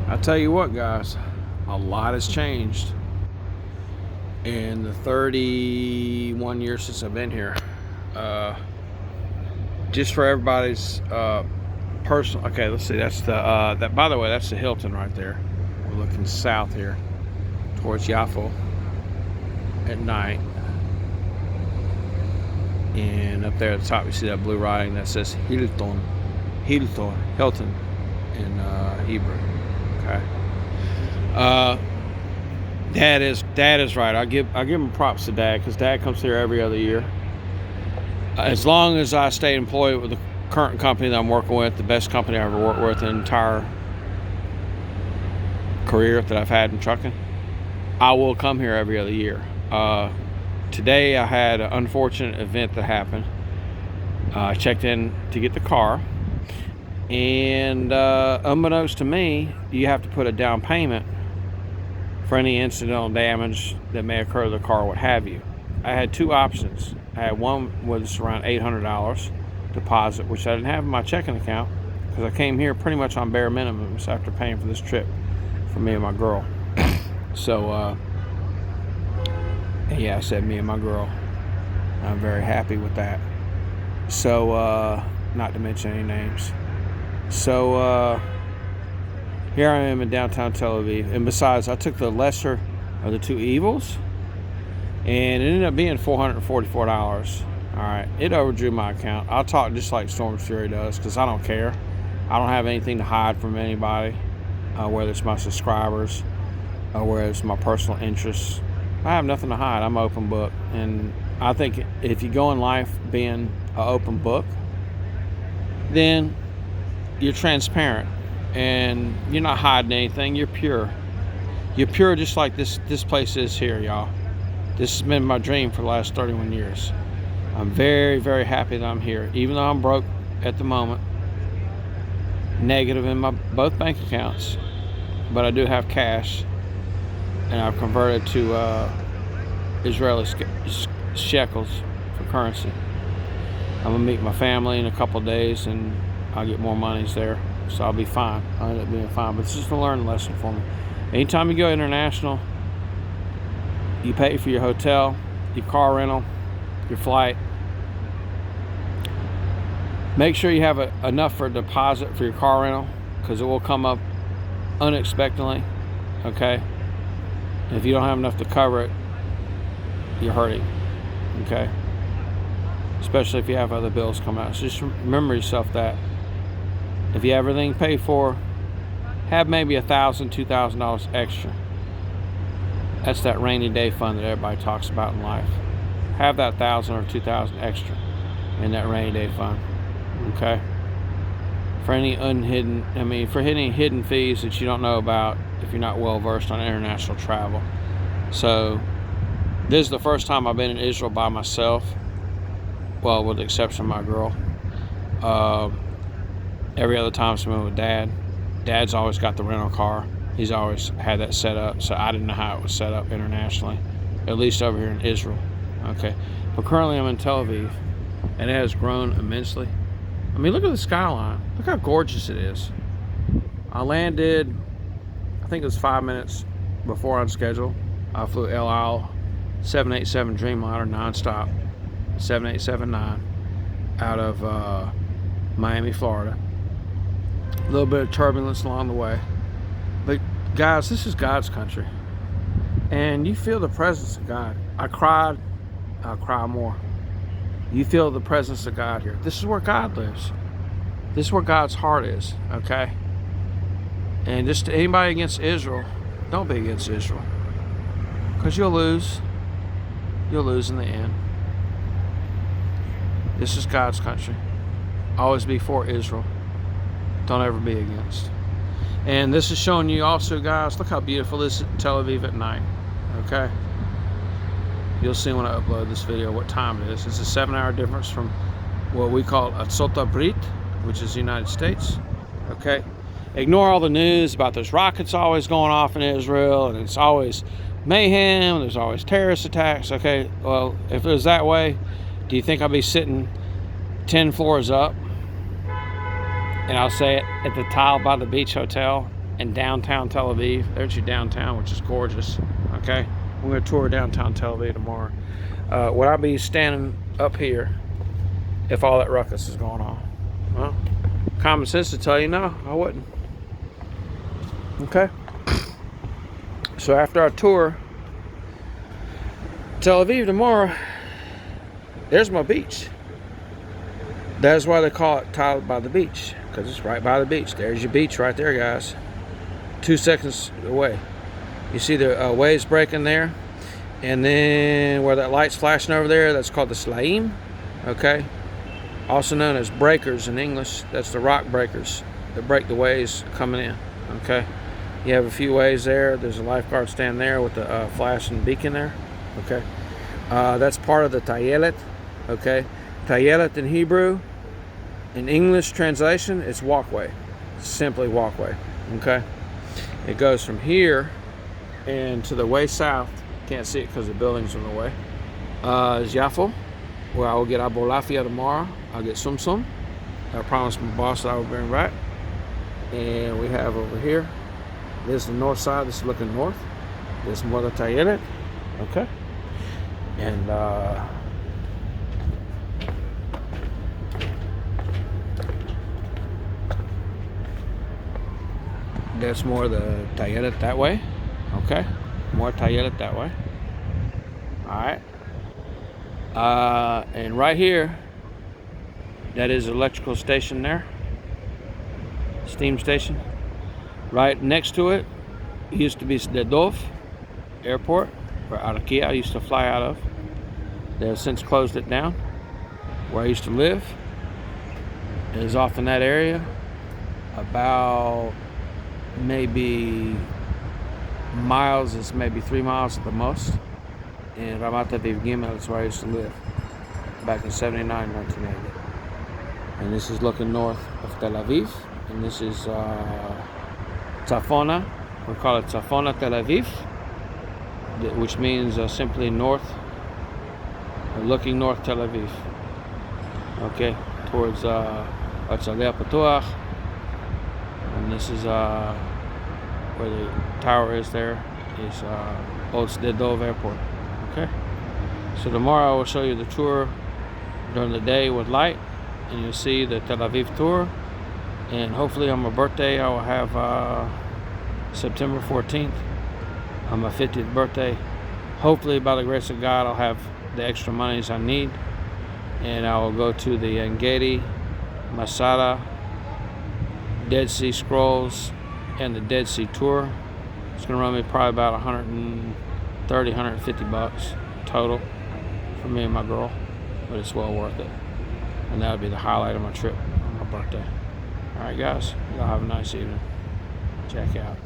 I tell you what, guys, a lot has changed in the 31 years since I've been here. Just for everybody's personal. Okay, let's see. That's the that. By the way, that's the Hilton right there. We're looking south here towards Yafo at night, and up there at the top you see that blue writing that says Hilton in Hebrew. Okay. Dad is right. I give him props to Dad, because Dad comes here every other year. As long as I stay employed with the current company that I'm working with, the best company I ever worked with in the entire career that I've had in trucking, I will come here every other year. Today I had an unfortunate event that happened. I checked in to get the car, and unbeknownst to me, you have to put a down payment for any incidental damage that may occur to the car, what have you. I had two options. I had one was around $800 deposit, which I didn't have in my checking account because I came here pretty much on bare minimums after paying for this trip for me and my girl. So yeah, I said me and my girl. I'm very happy with that. So not to mention any names. So here I am in downtown Tel Aviv, and besides, I took the lesser of the two evils, and it ended up being $444. All right, it overdrew my account. I'll talk just like Storm Fury does, because I don't care. I don't have anything to hide from anybody, whether it's my subscribers or whether it's my personal interests. I have nothing to hide. I'm an open book, and I think if you go in life being an open book, then you're transparent and you're not hiding anything. You're pure. You're pure, just like this place is here, y'all. This has been my dream for the last 31 years. I'm very, very happy that I'm here, even though I'm broke at the moment, negative in my both bank accounts, but I do have cash, and I've converted to Israeli shekels for currency. I'm gonna meet my family in a couple of days, and I'll get more monies there, so I'll be fine. I'll end up being fine, but it's just a learning lesson for me. Anytime you go international, you pay for your hotel, your car rental, your flight. Make sure you have enough for a deposit for your car rental, because it will come up unexpectedly, okay? And if you don't have enough to cover it, you're hurting, okay? Especially if you have other bills come out. So just remember yourself that if you have everything paid for, have maybe $1,000, $2,000 extra. That's that rainy day fund that everybody talks about in life. Have that $1,000 or $2,000 extra in that rainy day fund, okay? For any for any hidden fees that you don't know about if you're not well versed on international travel. So this is the first time I've been in Israel by myself. Well, with the exception of my girl. Every other time I've been with Dad. Dad's always got the rental car. He's always had that set up, so I didn't know how it was set up internationally, at least over here in Israel. Okay, but currently I'm in Tel Aviv, and it has grown immensely. I mean, look at the skyline. Look how gorgeous it is. I landed, I think it was 5 minutes before on schedule. I flew El Al 787 Dreamliner nonstop, 7879, out of Miami, Florida. A little bit of turbulence along the way. But guys, this is God's country. And you feel the presence of God. I cried, I'll cry more. You feel the presence of God here. This is where God lives. This is where God's heart is, okay? And just to anybody against Israel, don't be against Israel. Because you'll lose. You'll lose in the end. This is God's country. Always be for Israel. Don't ever be against. And this is showing you also, guys, look how beautiful this is in Tel Aviv at night, okay? You'll see when I upload this video what time it is. It's a 7-hour difference from what we call Atzot Brit, which is the United States, okay? Ignore all the news about those rockets always going off in Israel, and it's always mayhem, there's always terrorist attacks, okay? Well, if it was that way, do you think I'd be sitting 10 floors up, and I'll say it, at the Tile by the Beach Hotel and downtown Tel Aviv. There's your downtown, which is gorgeous. Okay, we're gonna tour downtown Tel Aviv tomorrow. Would I be standing up here if all that ruckus is going on? Well, common sense to tell you no, I wouldn't. Okay. So after our tour Tel Aviv tomorrow, there's my beach. That's why they call it Tile by the Beach, because it's right by the beach. There's your beach right there, guys. 2 seconds away. You see the waves breaking there, and then where that light's flashing over there, that's called the Slaim. Okay, also known as breakers in English. That's the rock breakers that break the waves coming in. Okay, you have a few waves there. There's a lifeguard stand there with the flashing beacon there. Okay, that's part of the Tayelet. Okay, Tayelet in Hebrew. In English translation, it's walkway. It's simply walkway. Okay, it goes from here and to the way south. Can't see it because the building's in the way. Is Yafo, where I will get abolafia tomorrow. I'll get sum sum. I promised my boss that I would bring back. And we have over here, this is the north side. This is looking north. This is more the Tayelet. Okay, and that's more the Tayelet that way. Okay, more Tayelet that way. All right, and right here, that is electrical station there, steam station. Right next to it used to be Sdedov Airport, where Arakia used to fly out of. They have since closed it down. Where I used to live is off in that area, about maybe miles, is maybe 3 miles at the most. In Ramat Aviv Gimel, that's where I used to live back in 79, 1980. And this is looking north of Tel Aviv, and this is Tzafona. We call it Tzafona Tel Aviv, which means simply north, looking north Tel Aviv. Okay, towards Atzalea Patuach. And this is where the tower is there, is Old Sdedov Airport. Okay, so tomorrow I will show you the tour during the day with light, and you'll see the Tel Aviv tour. And hopefully on my birthday I will have September 14th, on my 50th birthday. Hopefully by the grace of God I'll have the extra monies I need, and I will go to the Engedi, Masada, Dead Sea Scrolls, and the Dead Sea tour. It's going to run me probably about 130, 150 bucks total for me and my girl, but it's well worth it. And that would be the highlight of my trip on my birthday. All right, guys, y'all have a nice evening. Check out.